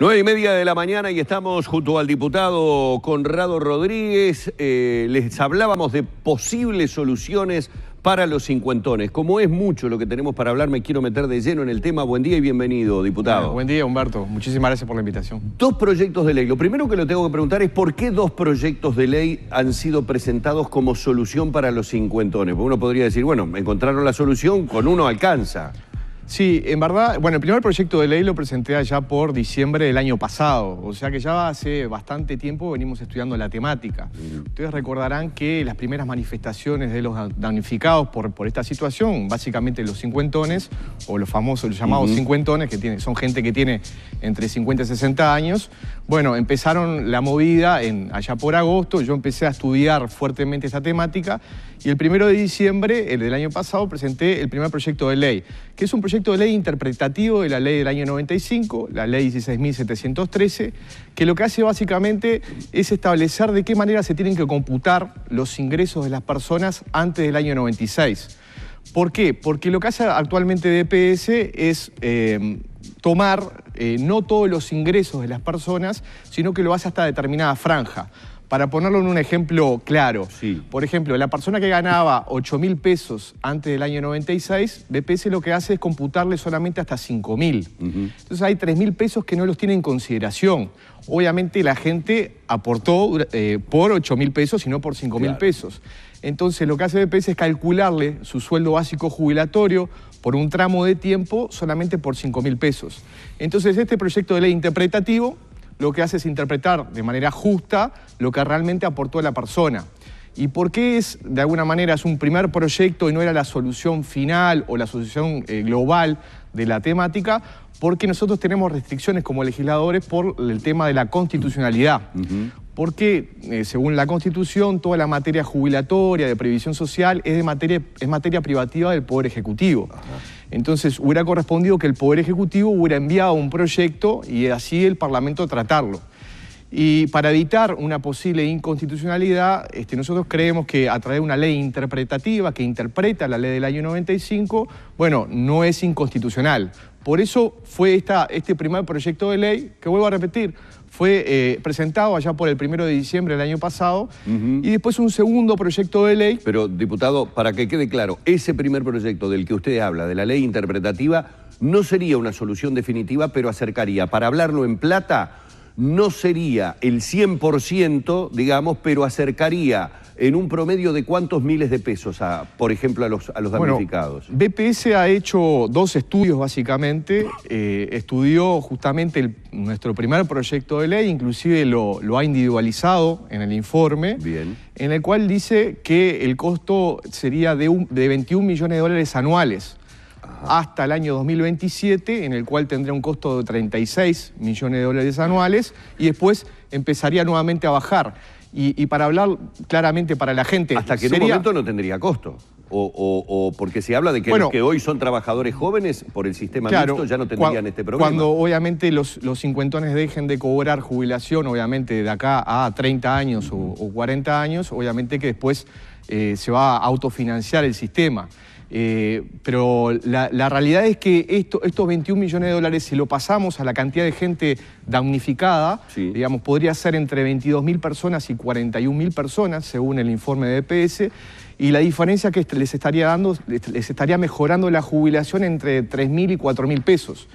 9:30 de la mañana y estamos junto al diputado Conrado Rodríguez. Les hablábamos de posibles soluciones para los cincuentones. Como es mucho lo que tenemos para hablar, me quiero meter de lleno en el tema. Buen día y bienvenido, diputado. Buen día, Humberto. Muchísimas gracias por la invitación. Dos proyectos de ley. Lo primero que le tengo que preguntar es ¿por qué dos proyectos de ley han sido presentados como solución para los cincuentones? Porque uno podría decir, bueno, encontraron la solución, con uno alcanza. Sí, en verdad, bueno, el primer proyecto de ley lo presenté allá por diciembre del año pasado, o sea que ya hace bastante tiempo venimos estudiando la temática. Ustedes recordarán que las primeras manifestaciones de los damnificados por esta situación, básicamente los cincuentones, o los famosos, los llamados cincuentones, que son gente que tiene entre 50 y 60 años, bueno, empezaron la movida allá por agosto, yo empecé a estudiar fuertemente esa temática y el 1 de diciembre del año pasado presenté el primer proyecto de ley, que es un proyecto de ley interpretativo de la ley del año 95, la ley 16.713, que lo que hace básicamente es establecer de qué manera se tienen que computar los ingresos de las personas antes del año 96. ¿Por qué? Porque lo que hace actualmente DPS es tomar no todos los ingresos de las personas, sino que lo hace hasta determinada franja. Para ponerlo en un ejemplo claro, por ejemplo, la persona que ganaba 8.000 pesos antes del año 96, BPS lo que hace es computarle solamente hasta 5.000. Entonces hay 3.000 pesos que no los tiene en consideración. Obviamente la gente aportó por 8.000 pesos y no por 5.000 pesos. Entonces lo que hace BPS es calcularle su sueldo básico jubilatorio por un tramo de tiempo solamente por 5.000 pesos. Entonces este proyecto de ley interpretativo lo que hace es interpretar de manera justa lo que realmente aportó la persona. ¿Y por qué de alguna manera, es un primer proyecto y no era la solución final o la solución global de la temática? Porque nosotros tenemos restricciones como legisladores por el tema de la constitucionalidad. Porque, según la Constitución, toda la materia jubilatoria, de previsión social, es materia privativa del Poder Ejecutivo. Entonces, hubiera correspondido que el Poder Ejecutivo hubiera enviado un proyecto y así el Parlamento tratarlo. Y para evitar una posible inconstitucionalidad, nosotros creemos que a través de una ley interpretativa que interpreta la ley del año 95, bueno, no es inconstitucional. Por eso fue este primer proyecto de ley, que vuelvo a repetir, fue presentado allá por el 1 de diciembre del año pasado, y después un segundo proyecto de ley. Pero, diputado, para que quede claro, ese primer proyecto del que usted habla, de la ley interpretativa, no sería una solución definitiva, pero acercaría, para hablarlo en plata, no sería el 100%, digamos, pero acercaría en un promedio de ¿cuántos miles de pesos, por ejemplo, a los damnificados? Bueno, BPS ha hecho dos estudios, básicamente. Estudió justamente nuestro primer proyecto de ley, inclusive lo ha individualizado en el informe, en el cual dice que el costo sería de 21 millones de dólares anuales. Hasta el año 2027, en el cual tendría un costo de 36 millones de dólares anuales y después empezaría nuevamente a bajar. Y para hablar claramente para la gente... Hasta que en un momento no tendría costo. O porque se habla de que los que hoy son trabajadores jóvenes, por el sistema mixto, ya no tendrían este problema. Cuando obviamente los cincuentones dejen de cobrar jubilación, obviamente de acá a 30 años o 40 años, obviamente que después se va a autofinanciar el sistema. Pero la realidad es que estos 21 millones de dólares, si lo pasamos a la cantidad de gente damnificada, digamos, podría ser entre 22.000 personas y 41.000 personas, según el informe de DPS, y la diferencia que les estaría mejorando la jubilación entre 3.000 y 4.000 pesos.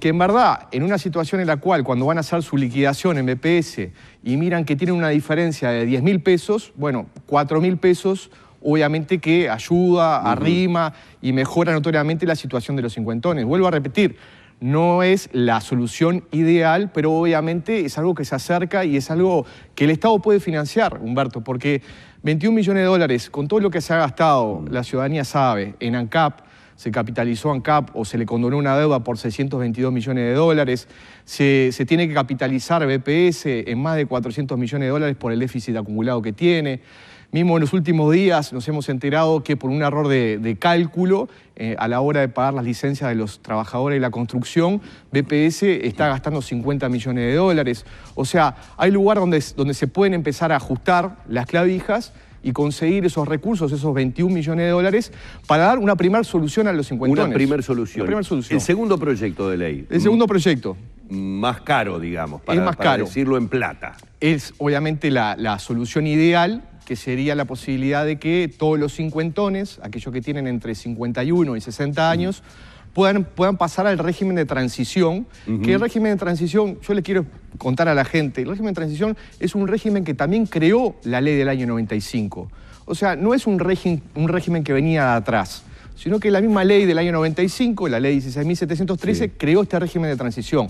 Que en verdad, en una situación en la cual cuando van a hacer su liquidación en BPS y miran que tienen una diferencia de 10.000 pesos, bueno, 4.000 pesos obviamente que ayuda, arrima y mejora notoriamente la situación de los cincuentones. Vuelvo a repetir, no es la solución ideal, pero obviamente es algo que se acerca y es algo que el Estado puede financiar, Humberto, porque 21 millones de dólares, con todo lo que se ha gastado, la ciudadanía sabe, en ANCAP, se capitalizó ANCAP o se le condonó una deuda por 622 millones de dólares, se tiene que capitalizar BPS en más de 400 millones de dólares por el déficit acumulado que tiene. Mismo en los últimos días nos hemos enterado que por un error de cálculo a la hora de pagar las licencias de los trabajadores de la construcción, BPS está gastando 50 millones de dólares. O sea, hay lugar donde se pueden empezar a ajustar las clavijas y conseguir esos recursos, esos 21 millones de dólares, para dar una primera solución a los cincuentones. Una primera solución. El segundo proyecto de ley. El segundo proyecto. más caro, digamos, es más para caro. decirlo en plata. Es obviamente la solución ideal, que sería la posibilidad de que todos los cincuentones, aquellos que tienen entre 51 y 60 años, puedan pasar al régimen de transición, que el régimen de transición, yo les quiero contar a la gente, el régimen de transición es un régimen que también creó la ley del año 95. O sea, no es un régimen que venía de atrás, sino que la misma ley del año 95, la ley 16.713, creó este régimen de transición.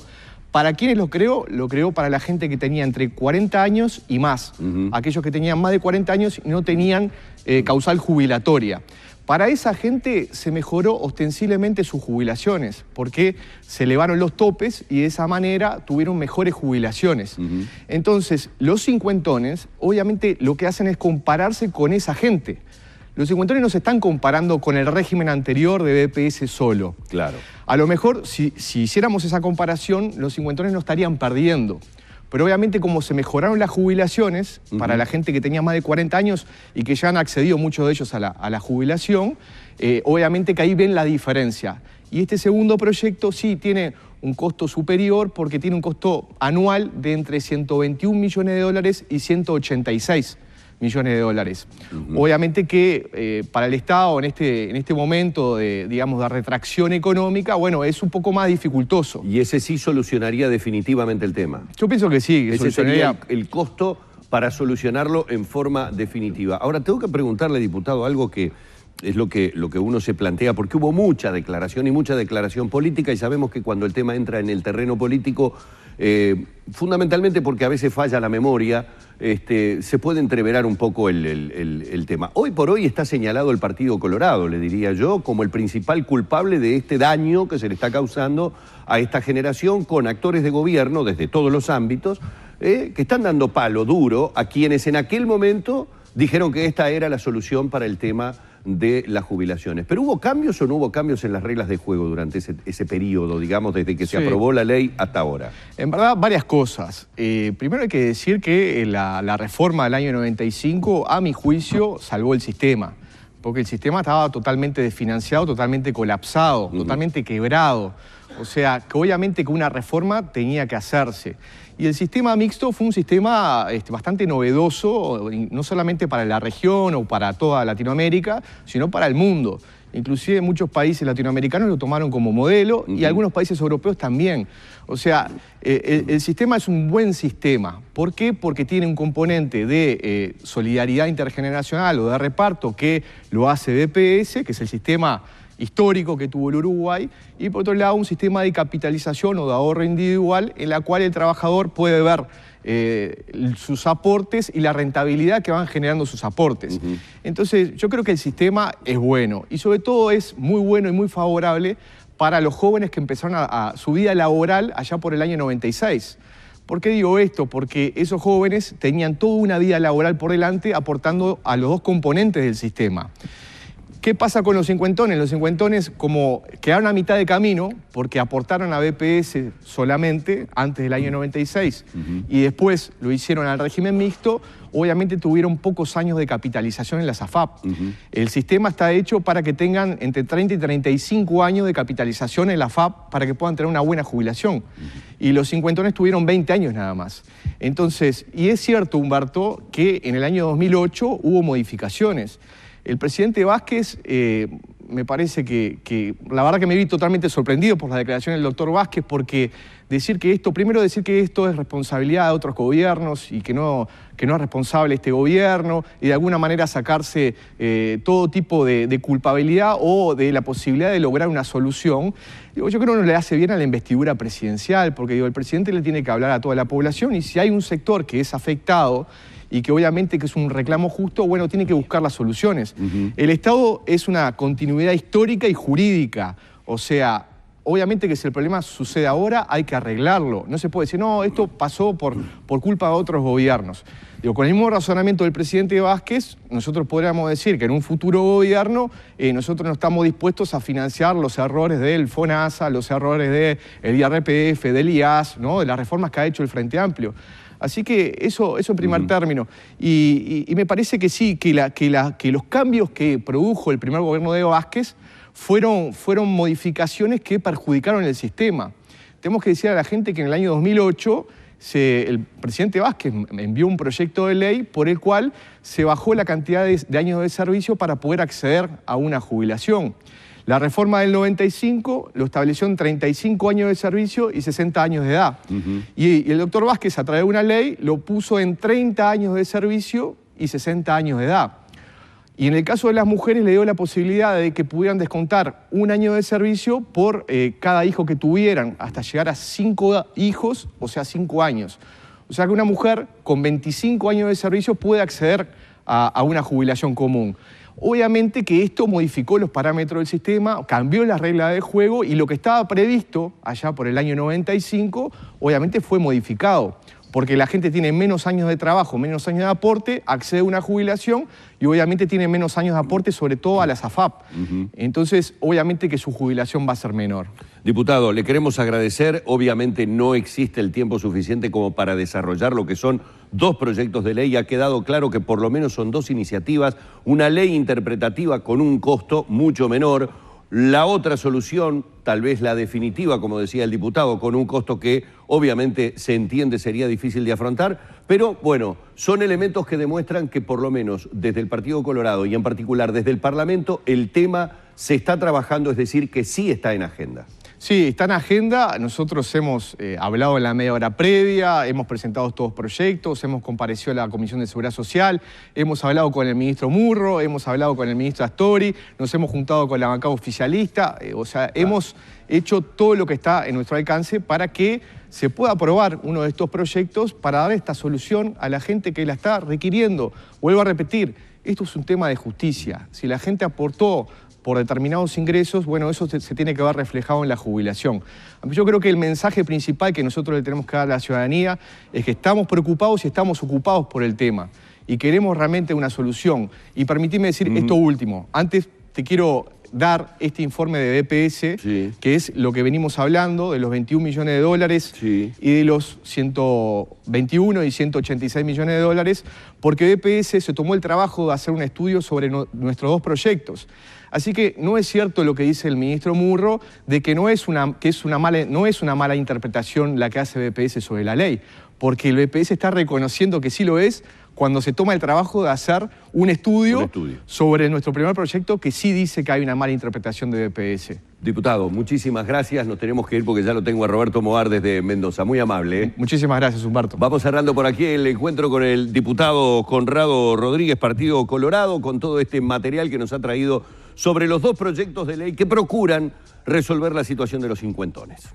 ¿Para quiénes lo creó? Lo creó para la gente que tenía entre 40 años y más. Aquellos que tenían más de 40 años y no tenían causal jubilatoria. Para esa gente se mejoró ostensiblemente sus jubilaciones, porque se elevaron los topes y de esa manera tuvieron mejores jubilaciones. Entonces, los cincuentones, obviamente, lo que hacen es compararse con esa gente. Los cincuentones no se están comparando con el régimen anterior de BPS solo. Claro. A lo mejor, si hiciéramos esa comparación, los cincuentones no estarían perdiendo. Pero obviamente, como se mejoraron las jubilaciones para la gente que tenía más de 40 años y que ya han accedido muchos de ellos a la jubilación, obviamente que ahí ven la diferencia. Y este segundo proyecto sí tiene un costo superior porque tiene un costo anual de entre 121 millones de dólares y 186 millones de dólares. Obviamente que para el Estado en este momento de, digamos, de retracción económica, bueno, es un poco más dificultoso. Y ese sí solucionaría definitivamente el tema. Yo pienso que sí. Que ese sería el costo para solucionarlo en forma definitiva. Ahora, tengo que preguntarle, diputado, algo que es lo que uno se plantea, porque hubo mucha declaración y mucha declaración política, y sabemos que cuando el tema entra en el terreno político, fundamentalmente porque a veces falla la memoria, se puede entreverar un poco el tema. Hoy por hoy está señalado el Partido Colorado, le diría yo, como el principal culpable de este daño que se le está causando a esta generación con actores de gobierno desde todos los ámbitos, que están dando palo duro a quienes en aquel momento dijeron que esta era la solución para el tema de las jubilaciones. ¿Pero hubo cambios o no hubo cambios en las reglas de juego durante ese periodo, digamos, desde que se aprobó la ley hasta ahora? En verdad, varias cosas. Primero hay que decir que la reforma del año 95, a mi juicio, salvó el sistema, porque el sistema estaba totalmente desfinanciado, totalmente colapsado, totalmente quebrado. O sea, que obviamente que una reforma tenía que hacerse. Y el sistema mixto fue un sistema bastante novedoso, no solamente para la región o para toda Latinoamérica, sino para el mundo. Inclusive muchos países latinoamericanos lo tomaron como modelo y algunos países europeos también. O sea, el sistema es un buen sistema. ¿Por qué? Porque tiene un componente de solidaridad intergeneracional o de reparto que lo hace BPS, que es el sistema histórico que tuvo el Uruguay, y por otro lado un sistema de capitalización o de ahorro individual en la cual el trabajador puede ver sus aportes y la rentabilidad que van generando sus aportes. Entonces yo creo que el sistema es bueno y sobre todo es muy bueno y muy favorable para los jóvenes que empezaron a su vida laboral allá por el año 96. ¿Por qué digo esto? Porque esos jóvenes tenían toda una vida laboral por delante aportando a los dos componentes del sistema. ¿Qué pasa con los cincuentones? Los cincuentones como quedaron a mitad de camino porque aportaron a BPS solamente antes del año 96 y después lo hicieron al régimen mixto, obviamente tuvieron pocos años de capitalización en las AFAP. El sistema está hecho para que tengan entre 30 y 35 años de capitalización en la AFAP para que puedan tener una buena jubilación. Y los cincuentones tuvieron 20 años nada más. Entonces, y es cierto, Humberto, que en el año 2008 hubo modificaciones. El presidente Vázquez, me parece que la verdad que me vi totalmente sorprendido por la declaración del doctor Vázquez, porque primero decir que esto es responsabilidad de otros gobiernos y que no es responsable este gobierno, y de alguna manera sacarse todo tipo de culpabilidad o de la posibilidad de lograr una solución. Yo creo que no le hace bien a la investidura presidencial, porque el presidente le tiene que hablar a toda la población, y si hay un sector que es afectado y que obviamente que es un reclamo justo, bueno, tiene que buscar las soluciones. El Estado es una continuidad histórica y jurídica, o sea, obviamente que si el problema sucede ahora hay que arreglarlo. No se puede decir, no, esto pasó por culpa de otros gobiernos. Digo, con el mismo razonamiento del presidente Vázquez, nosotros podríamos decir que en un futuro gobierno nosotros no estamos dispuestos a financiar los errores del FONASA, los errores del IRPF, del IAS, ¿no?, de las reformas que ha hecho el Frente Amplio. Así que eso en primer término. Y me parece que sí, que los cambios que produjo el primer gobierno de Vázquez fueron modificaciones que perjudicaron el sistema. tenemos que decir a la gente que en el año 2008 el presidente Vázquez envió un proyecto de ley por el cual se bajó la cantidad de años de servicio para poder acceder a una jubilación. La reforma del 95 lo estableció en 35 años de servicio y 60 años de edad. Y el doctor Vázquez, a través de una ley, lo puso en 30 años de servicio y 60 años de edad. Y en el caso de las mujeres le dio la posibilidad de que pudieran descontar un año de servicio por cada hijo que tuvieran, hasta llegar a 5 hijos, o sea, 5 años. O sea que una mujer con 25 años de servicio puede acceder a una jubilación común. Obviamente que esto modificó los parámetros del sistema, cambió las reglas del juego y lo que estaba previsto allá por el año 95, obviamente fue modificado. Porque la gente tiene menos años de trabajo, menos años de aporte, accede a una jubilación y obviamente tiene menos años de aporte, sobre todo a las AFAP. Entonces, obviamente que su jubilación va a ser menor. Diputado, le queremos agradecer. Obviamente no existe el tiempo suficiente como para desarrollar lo que son 2 proyectos de ley. Ha quedado claro que por lo menos son 2 iniciativas, una ley interpretativa con un costo mucho menor. La otra solución, tal vez la definitiva, como decía el diputado, con un costo que obviamente se entiende sería difícil de afrontar, pero bueno, son elementos que demuestran que por lo menos desde el Partido Colorado y en particular desde el Parlamento el tema se está trabajando, es decir, que sí está en agenda. Sí, está en agenda. Nosotros hemos hablado en la media hora previa, hemos presentado todos proyectos, hemos comparecido a la Comisión de Seguridad Social, hemos hablado con el ministro Murro, hemos hablado con el ministro Astori, nos hemos juntado con la bancada oficialista, hemos hecho todo lo que está en nuestro alcance para que se pueda aprobar uno de estos proyectos para dar esta solución a la gente que la está requiriendo. Vuelvo a repetir, esto es un tema de justicia. Si la gente aportó por determinados ingresos, bueno, eso se tiene que ver reflejado en la jubilación. Yo creo que el mensaje principal que nosotros le tenemos que dar a la ciudadanía es que estamos preocupados y estamos ocupados por el tema y queremos realmente una solución. Y permitime decir esto último. Antes te quiero dar este informe de BPS, que es lo que venimos hablando, de los 21 millones de dólares y de los 121 y 186 millones de dólares, porque BPS se tomó el trabajo de hacer un estudio sobre nuestros 2 proyectos. Así que no es cierto lo que dice el ministro Murro de que no es una mala interpretación la que hace BPS sobre la ley, porque el BPS está reconociendo que sí lo es cuando se toma el trabajo de hacer un estudio sobre nuestro primer proyecto que sí dice que hay una mala interpretación de BPS. Diputado, muchísimas gracias. Nos tenemos que ir porque ya lo tengo a Roberto Moar desde Mendoza. Muy amable. Muchísimas gracias, Humberto. Vamos cerrando por aquí el encuentro con el diputado Conrado Rodríguez, Partido Colorado, con todo este material que nos ha traído sobre los 2 proyectos de ley que procuran resolver la situación de los cincuentones.